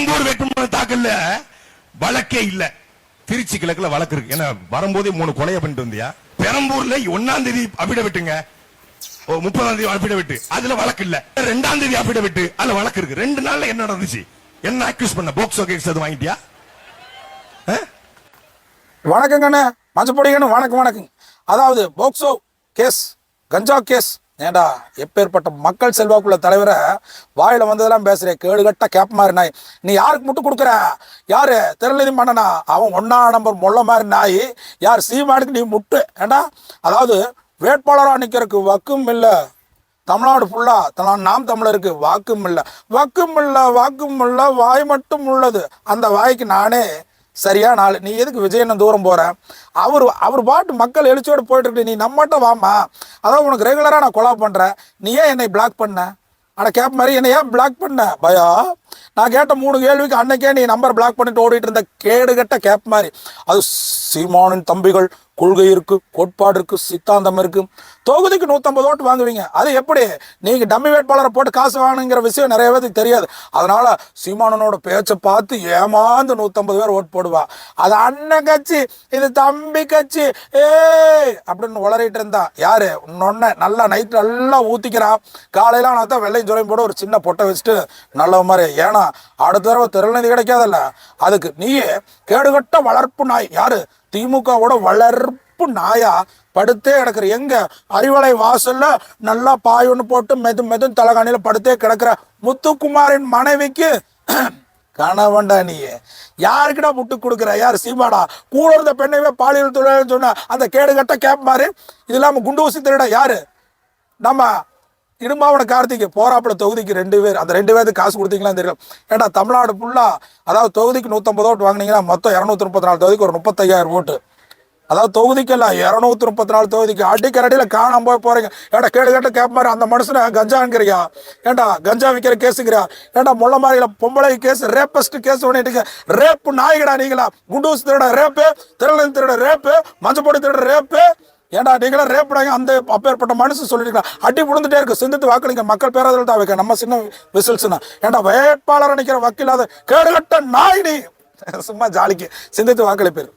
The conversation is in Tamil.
பெரம்பூர் வேட்புமனு தாக்கல்ல வழக்கே இல்ல. திருச்சி கிழக்குல வழக்கு இருக்கு. ஏன்னா வரும்போதே 3 கொலையை பண்ணிட்டு வந்தியா? பெரம்பூர்ல 1ஆம் தேதி அபிடவிட்டுங்க, 30ஆம் தேதி அபிடவிட்டு, அதுல வழக்கு இல்ல. 2ஆம் தேதி அபிடவிட்டு, அதுல வழக்கு இருக்கு. 2 நாள்ல என்ன நடந்துச்சு? என்ன அக்யூஸ் பண்ண? போக்சோ கேஸ் அது வாங்கிட்டியா? வணக்கங்கண்ணே, மஞ்சப்பொடிங்கன்னு வணக்கம். அதாவது போக்சோ கேஸ், கஞ்சா கேஸ், ஏண்டா எப்பேற்பட்ட மக்கள் செல்வாக்குள்ள தலைவரை வாயில வந்ததெல்லாம் பேசுறேன். கேடுகட்ட கேப் மாதிரி நாய். நீ யாருக்கு முட்டு கொடுக்குற? யாரு திருநெல்வேலி மன்னனா? அவன் 1ஆம் நம்பர் மொள்ள மாதிரி நாய். யார் சீமானுக்கு நீ முட்டு? ஏண்டா அதாவது வேட்பாளராக நிற்கிறதுக்கு வக்கும் இல்லை. தமிழ்நாடு ஃபுல்லா நாம் தமிழருக்கு வாக்கும் இல்லை, வாய் மட்டும் உள்ளது. அந்த வாய்க்கு நானே சரியா நாள். நீ எதுக்கு விஜயண்ணன் தூரம் போற? அவர் பாட்டு மக்கள் எழுச்சியோடு போயிட்டு இருக்கு. நீ நம்மகிட்ட வாமா, அதான் உனக்கு ரெகுலரா நான் கொலா பண்றேன். நீ ஏன் என்னை பிளாக் பண்ண? ஆனா கேப் மாதிரி என்னை ஏன் பிளாக் பண்ண? பயா, நான் கேட்ட 3 கேள்விக்கு அன்னைக்கே நீ நம்பர் பிளாக் பண்ணிட்டு ஓடிட்டு இருந்த கேடுகட்ட கேப் மாதிரி. அது சீமானின் தம்பிகள் கொள்கை இருக்கு, கோட்பாடு இருக்கு, சித்தாந்தம் இருக்கு. தொகுதிக்கு 150 ஓட்டு வாங்குவீங்க. அது எப்படி? நீங்க டம்மி வேட்பாளரை போட்டு காசு வாங்கணுங்கிற விஷயம் நிறைய பேருக்கு தெரியாது. அதனால சீமானனோட பேச்சை பார்த்து ஏமாந்து 150 பேர் ஓட்டு போடுவா. அது அண்ணன் கட்சி, இது தம்பி கட்சி, அப்படின்னு உளறிட்டு இருந்தா யாரு? நொன்ன நல்லா நைட்டு நல்லா ஊத்திக்கிறான். காலையில நான் தான் வெள்ளையும் ஜோலையும் போட ஒரு சின்ன பொட்டை வச்சுட்டு நல்ல மாதிரி. ஏன்னா அடுத்த தடவை திருநெல்வேலி கிடைக்காதல்ல. அதுக்கு நீயே கேடுகட்ட வளர்ப்பு நாய். யாரு? திமுகவோட வளர்ப்பு நாயா படுத்தே கிடக்குற. எங்க அறிவலை வாசல்ல நல்லா பாய் ஒன்று போட்டு மெது தலைகாணியில படுத்தே கிடக்குற முத்துக்குமாரின் மனைவிக்கு கணவன்டா நீ. யாருக்கிட்ட முட்டு கொடுக்குற? யார்? சீமாடா? கூட இருந்த பெண்ணைவே பாலியல் தொழில் சொன்ன அந்த கேடுகட்ட கேப் மாதிரி. இது இல்லாம குண்டு ஊசி திருட யாரு? நம்ம இடும்பாவன கார்த்திகை போராப்புல தொகுதிக்கு 2 பேர். அந்த 2 பேருக்கு காசு கொடுத்தீங்களா தெரியும். ஏன்னா தமிழ்நாடு ஃபுல்லா அதாவது தொகுதிக்கு 150 ஓட்டு வாங்கினீங்கன்னா மொத்தம் 234 தொகுதிக்கு ஒரு 35,000 ஓட்டு. அதாவது தொகுதிக்கு எல்லாம் 234 தொகுதிக்கு அடிக்கரடியில காணாம போறீங்க. ஏடா கேடுகட்ட கேப் மாதிரி அந்த மனுஷனை கஞ்சாங்கிறியா? ஏண்டா கஞ்சா விற்கிற கேஸுங்கிறியா? ஏண்டா முள்ள மாதிரில பொம்பளை கேஸ், ரேப்பஸ்ட் கேஸ் பண்ணிட்டு ரேப்பு நாய்கடா நீங்களா? குண்டூஸ் திருட ரேப்பு, திருநெல்வேலி திருட ரேப்பு, மஞ்சப்பொடி திருட ரேப்பு. ஏண்டா நீங்களா ரேப்படாங்க? அந்த அப்பேற்பட்ட மனுஷன் சொல்லிட்டு அடி விழுந்துட்டே இருக்கு. சிந்தித்து வாக்களிங்க. மக்கள் பேராதரவு தான் வைக்க நம்ம சின்ன விசில்ஸ்னா. ஏண்டா வேட்பாளர் நினைக்கிற வக்கீலாத கேடுகட்ட நாய் நீ. சும்மா ஜாலிக்கு சிந்தித்து வாக்களிப்பேர்.